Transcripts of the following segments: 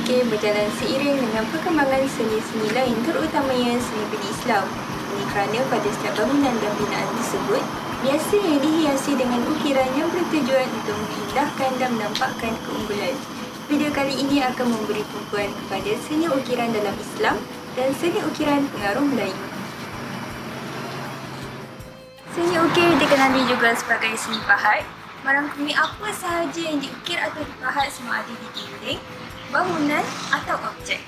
ukir berjalan seiring dengan perkembangan seni-seni lain, terutamanya seni budi Islam. Ini kerana pada setiap bangunan dan binaan tersebut biasanya dihiasi dengan ukiran yang bertujuan untuk mengindahkan dan menampakkan keunggulan. Video kali ini akan memberi tumpuan kepada seni ukiran dalam Islam dan seni ukiran pengaruh Melayu. Seni ukir dikenali juga sebagai seni pahat. Merangkumi apa sahaja yang diukir atau dipahat sama ada di dinding, bangunan atau objek.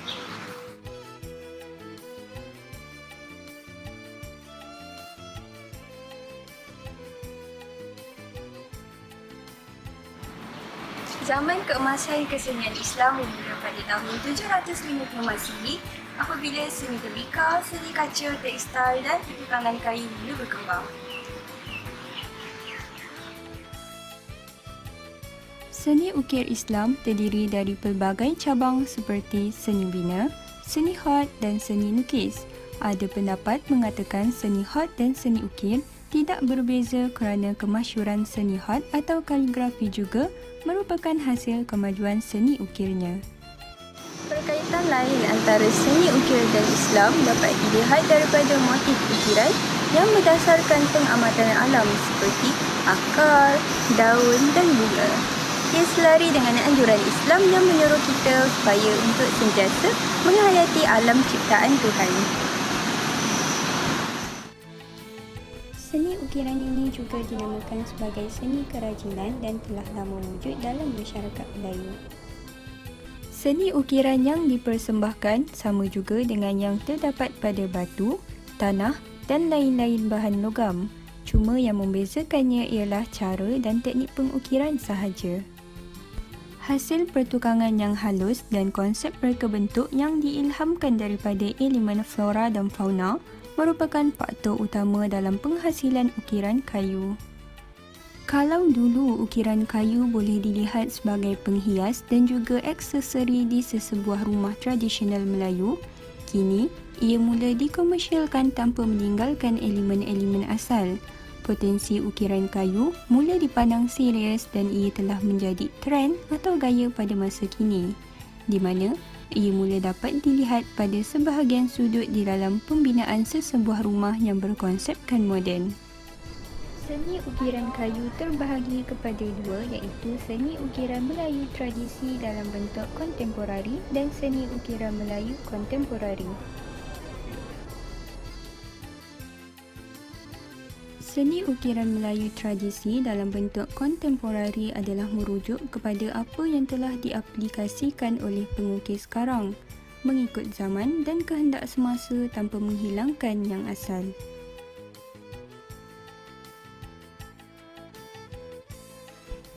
Zaman keemasan kesenian Islam bermula pada tahun 750 Masihi apabila seni tembikar, seni kaca, tekstil dan pertukangan kayu mula berkembang. Seni ukir Islam terdiri dari pelbagai cabang seperti seni bina, seni khat dan seni lukis. Ada pendapat mengatakan seni khat dan seni ukir tidak berbeza kerana kemasyhuran seni khat atau kaligrafi juga merupakan hasil kemajuan seni ukirnya. Perkaitan lain antara seni ukir dan Islam dapat dilihat daripada motif ukiran yang berdasarkan pengamatan alam seperti akar, daun dan bunga. Ia selari dengan anjuran Islam yang menyuruh kita supaya untuk sentiasa menghayati alam ciptaan Tuhan. Seni ukiran ini juga dinamakan sebagai seni kerajinan dan telah lama wujud dalam masyarakat Melayu. Seni ukiran yang dipersembahkan sama juga dengan yang terdapat pada batu, tanah dan lain-lain bahan logam. Cuma yang membezakannya ialah cara dan teknik pengukiran sahaja. Hasil pertukangan yang halus dan konsep reka bentuk yang diilhamkan daripada elemen flora dan fauna merupakan faktor utama dalam penghasilan ukiran kayu. Kalau dulu ukiran kayu boleh dilihat sebagai penghias dan juga aksesori di sesebuah rumah tradisional Melayu, kini ia mula dikomersialkan tanpa meninggalkan elemen-elemen asal. Potensi ukiran kayu mula dipandang serius dan ia telah menjadi trend atau gaya pada masa kini, di mana ia mula dapat dilihat pada sebahagian sudut di dalam pembinaan sesebuah rumah yang berkonsepkan moden. Seni ukiran kayu terbahagi kepada dua, iaitu seni ukiran Melayu tradisi dalam bentuk kontemporari dan seni ukiran Melayu kontemporari. Seni ukiran Melayu tradisi dalam bentuk kontemporari adalah merujuk kepada apa yang telah diaplikasikan oleh pengukir sekarang, mengikut zaman dan kehendak semasa tanpa menghilangkan yang asal.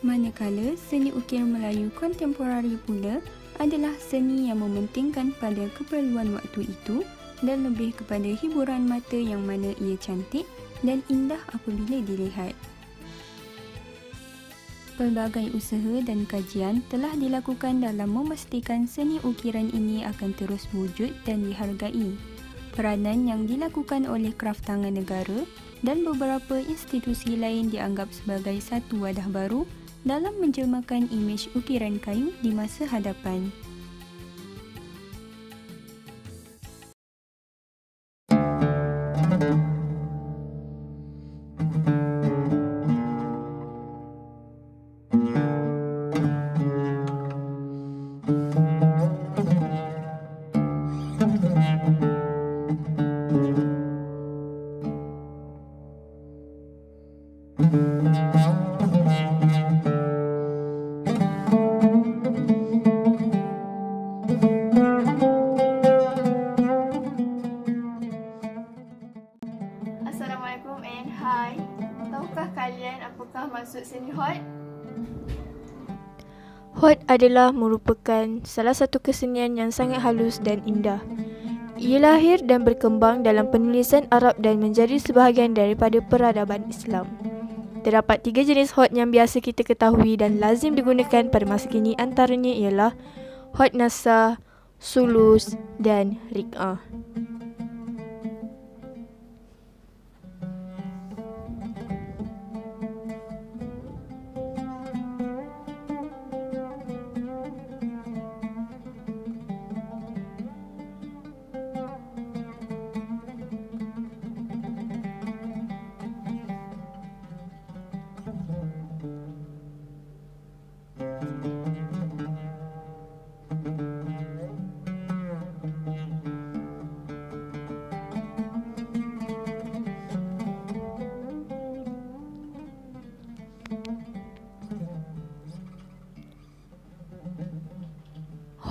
Manakala seni ukir Melayu kontemporari pula adalah seni yang mementingkan pada keperluan waktu itu dan lebih kepada hiburan mata yang mana ia cantik dan indah apabila dilihat. Pelbagai usaha dan kajian telah dilakukan dalam memastikan seni ukiran ini akan terus wujud dan dihargai. Peranan yang dilakukan oleh kraftangan negara dan beberapa institusi lain dianggap sebagai satu wadah baru dalam menjelmakan imej ukiran kayu di masa hadapan. Assalamualaikum and hi. Tahukah kalian apakah maksud seni khat? Khat adalah merupakan salah satu kesenian yang sangat halus dan indah. Ia lahir dan berkembang dalam penulisan Arab dan menjadi sebahagian daripada peradaban Islam. Terdapat 3 jenis khat yang biasa kita ketahui dan lazim digunakan pada masa kini, antaranya ialah khat nasah, sulus dan riq'ah.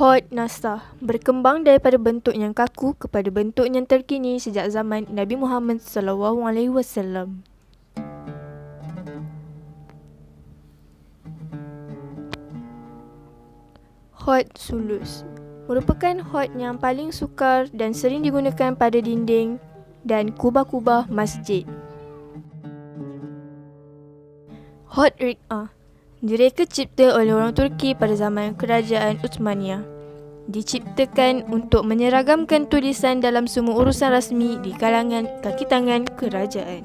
Hot Nasah berkembang daripada bentuk yang kaku kepada bentuk yang terkini sejak zaman Nabi Muhammad SAW. Hot Sulus merupakan hot yang paling sukar dan sering digunakan pada dinding dan kubah-kubah masjid. Hot Rik'ah direka cipta oleh orang Turki pada zaman Kerajaan Uthmaniyah. Diciptakan untuk menyeragamkan tulisan dalam semua urusan rasmi di kalangan kaki tangan kerajaan.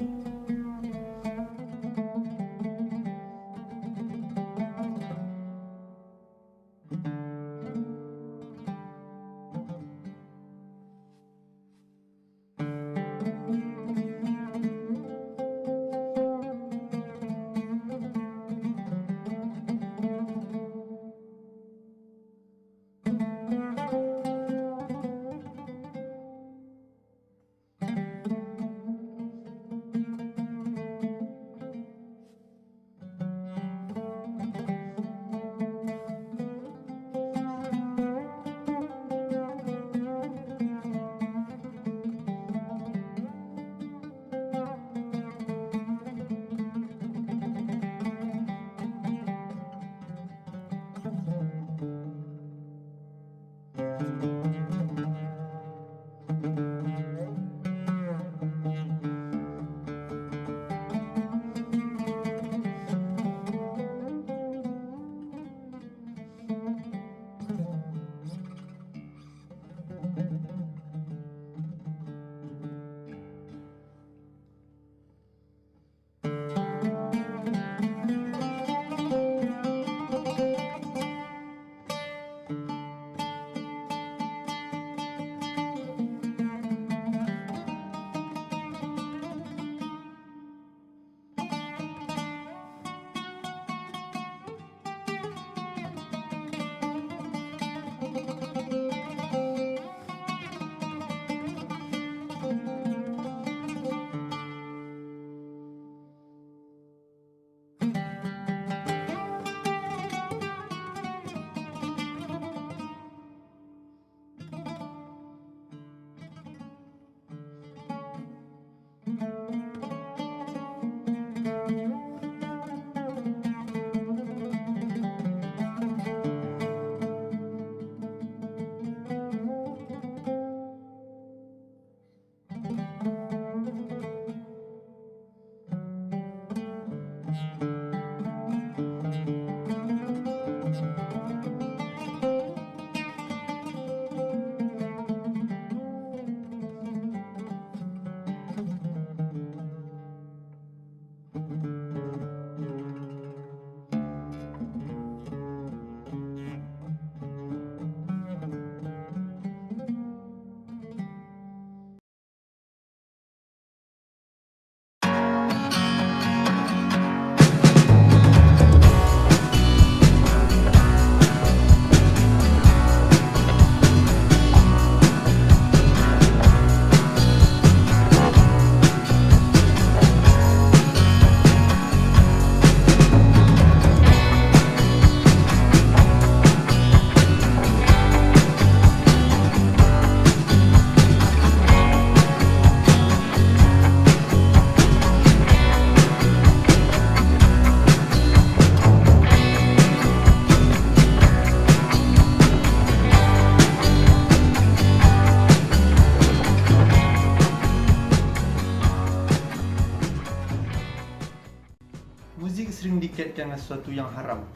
Muzik sering dikaitkan dengan sesuatu yang haram.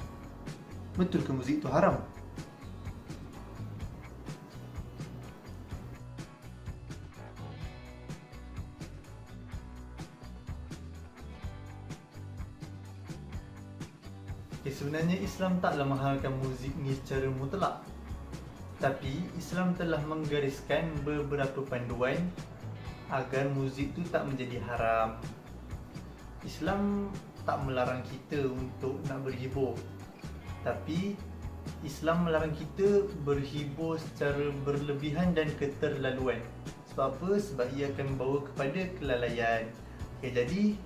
Betul ke muzik itu haram? Sebenarnya Islam taklah menghalalkan muzik ni secara mutlak. Tapi Islam telah menggariskan beberapa panduan agar muzik tu tak menjadi haram. Islam tak melarang kita untuk nak berhibur, tapi Islam melarang kita berhibur secara berlebihan dan keterlaluan. Sebab apa? Sebab ia akan membawa kepada kelalaian. Jadi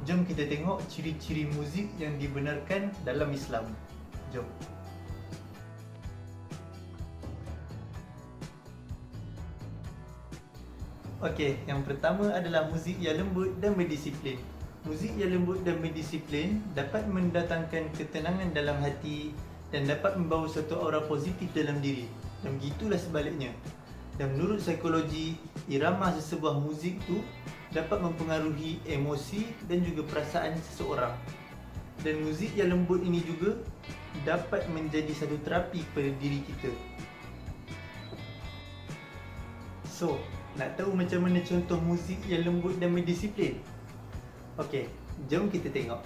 jom kita tengok ciri-ciri muzik yang dibenarkan dalam Islam. Jom. Okey, yang pertama adalah muzik yang lembut dan berdisiplin. Muzik yang lembut dan berdisiplin dapat mendatangkan ketenangan dalam hati dan dapat membawa satu aura positif dalam diri. Dan begitulah sebaliknya. Dan menurut psikologi, irama sesebuah muzik tu dapat mempengaruhi emosi dan juga perasaan seseorang. Dan muzik yang lembut ini juga dapat menjadi satu terapi kepada diri kita. So, nak tahu macam mana contoh muzik yang lembut dan berdisiplin? Okey, jom kita tengok.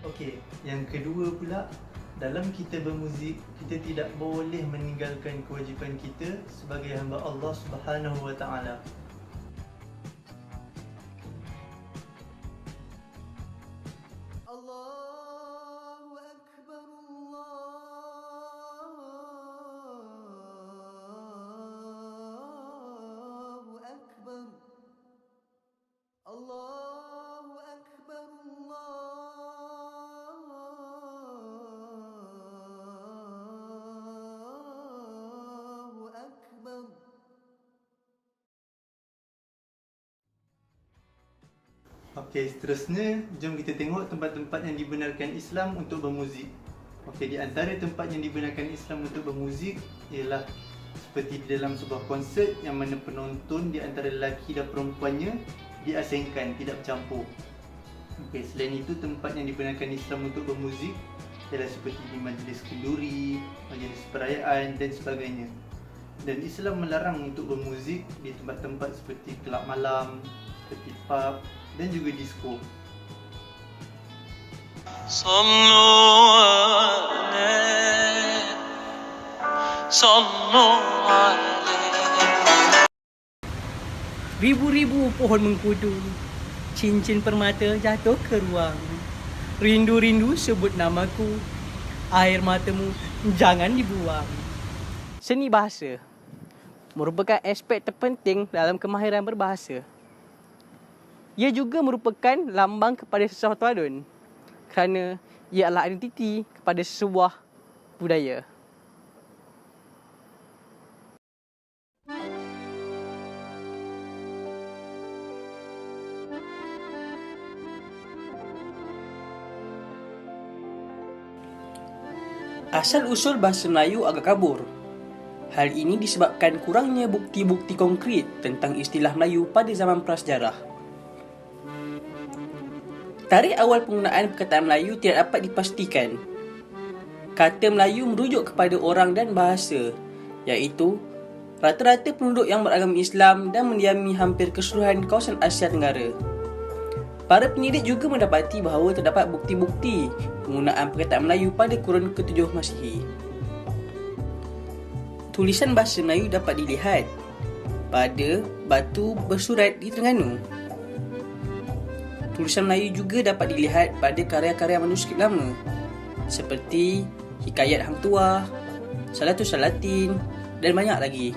Okey, yang kedua pula, dalam kita bermuzik, kita tidak boleh meninggalkan kewajipan kita sebagai hamba Allah Subhanahu Wa Taala. Allahu Akbar, Allahu Akbar, Allahu Akbar, Allahu Akbar. Okey, seterusnya jom kita tengok tempat-tempat yang dibenarkan Islam untuk bermuzik. Okey, di antara tempat yang dibenarkan Islam untuk bermuzik ialah seperti di dalam sebuah konsert yang mana penonton di antara lelaki dan perempuannya diasingkan, tidak bercampur. Okey, selain itu tempat yang dibenarkan Islam untuk bermuzik ialah seperti di majlis kenduri, majlis perayaan dan sebagainya. Dan Islam melarang untuk bermuzik di tempat-tempat seperti kelab malam, seperti pub dan juga disko. Ribu-ribu pohon mengkudu, cincin permata jatuh ke ruang. Rindu-rindu sebut namaku, air matamu jangan dibuang. Seni bahasa merupakan aspek terpenting dalam kemahiran berbahasa. Ia juga merupakan lambang kepada sesuatu adun kerana ia adalah identiti kepada sebuah budaya. Asal-usul bahasa Melayu agak kabur. Hal ini disebabkan kurangnya bukti-bukti konkret tentang istilah Melayu pada zaman prasejarah. Tarikh awal penggunaan perkataan Melayu tidak dapat dipastikan. Kata Melayu merujuk kepada orang dan bahasa, iaitu rata-rata penduduk yang beragama Islam dan mendiami hampir keseluruhan kawasan Asia Tenggara. Para penyidik juga mendapati bahawa terdapat bukti-bukti penggunaan perkataan Melayu pada kurun ke-7 Masihi. Tulisan bahasa Melayu dapat dilihat pada batu bersurat di Terengganu. Tulisan Melayu juga dapat dilihat pada karya-karya manuskrip lama seperti Hikayat Hang Tuah, Salatus Salatin dan banyak lagi.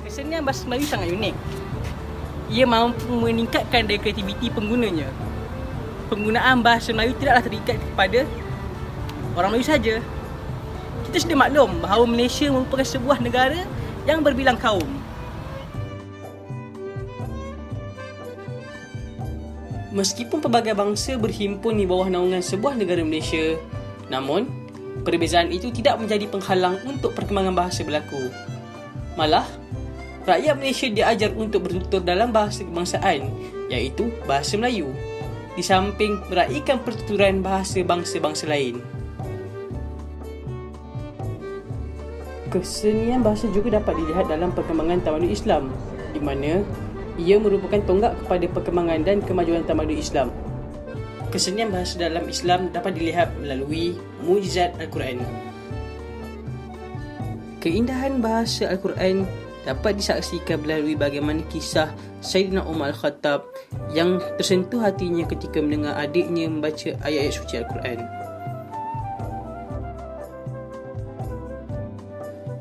Kesenian bahasa Melayu sangat unik. Ia mampu meningkatkan daya kreativiti penggunanya. Penggunaan bahasa Melayu tidaklah terikat kepada orang Melayu saja. Kita sudah maklum bahawa Malaysia merupakan sebuah negara yang berbilang kaum. Meskipun pelbagai bangsa berhimpun di bawah naungan sebuah negara Malaysia, namun perbezaan itu tidak menjadi penghalang untuk perkembangan bahasa berlaku. Malah, rakyat Malaysia diajar untuk bertutur dalam bahasa kebangsaan, iaitu bahasa Melayu, di samping meraihkan pertuturan bahasa bangsa-bangsa lain. Kesenian bahasa juga dapat dilihat dalam perkembangan tamadun Islam, di mana ia merupakan tonggak kepada perkembangan dan kemajuan tamadun Islam. Kesenian bahasa dalam Islam dapat dilihat melalui mukjizat Al-Quran. Keindahan bahasa Al-Quran dapat disaksikan melalui bagaimana kisah Sayyidina Umar Al-Khattab yang tersentuh hatinya ketika mendengar adiknya membaca ayat-ayat suci Al-Quran.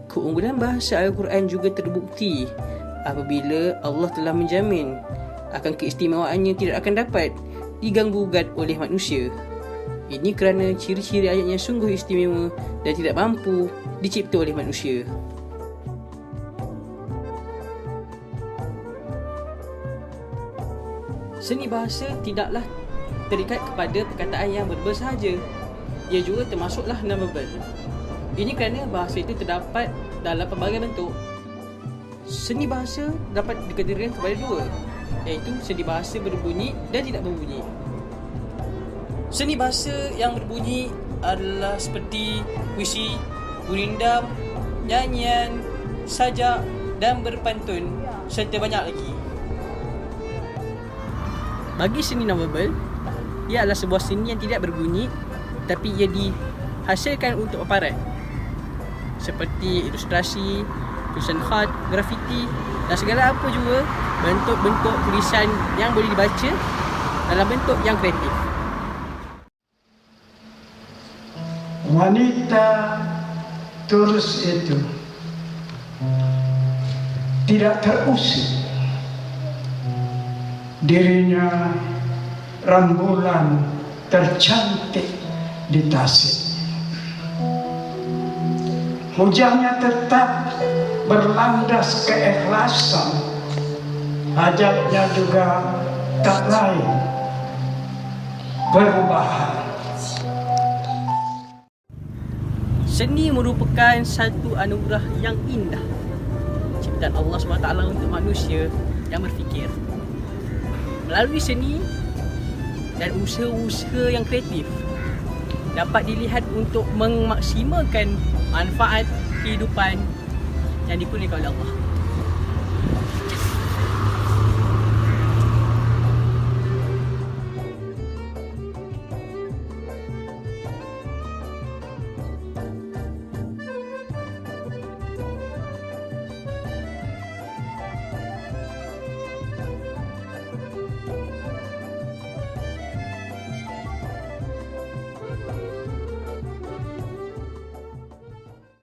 Keunggulan bahasa Al-Quran juga terbukti apabila Allah telah menjamin akan keistimewaannya tidak akan dapat diganggu-gugat oleh manusia. Ini kerana ciri-ciri ayatnya sungguh istimewa dan tidak mampu dicipta oleh manusia. Seni bahasa tidaklah terikat kepada perkataan yang verbal sahaja. Ia juga termasuklah non-verbal. Ini kerana bahasa itu terdapat dalam pelbagai bentuk. Seni bahasa dapat dikategorikan kepada dua, iaitu seni bahasa berbunyi dan tidak berbunyi. Seni bahasa yang berbunyi adalah seperti puisi, gurindam, nyanyian, sajak dan berpantun serta banyak lagi. Bagi seni non-verbal, ia adalah sebuah seni yang tidak berbunyi tapi ia dihasilkan untuk paparan, seperti ilustrasi, tulisan khat, grafiti dan segala apa juga bentuk-bentuk tulisan yang boleh dibaca dalam bentuk yang kreatif. Wanita Turus itu tidak terusik. Dirinya rembulan tercantik di Tasik. Hujahnya tetap berlandas keikhlasan. Hajatnya juga tak lain perubahan. Seni merupakan satu anugerah yang indah, ciptaan Allah SWT untuk manusia yang berfikir. Melalui seni dan usaha-usaha yang kreatif dapat dilihat untuk memaksimalkan manfaat kehidupan yang dikurniakan oleh Allah.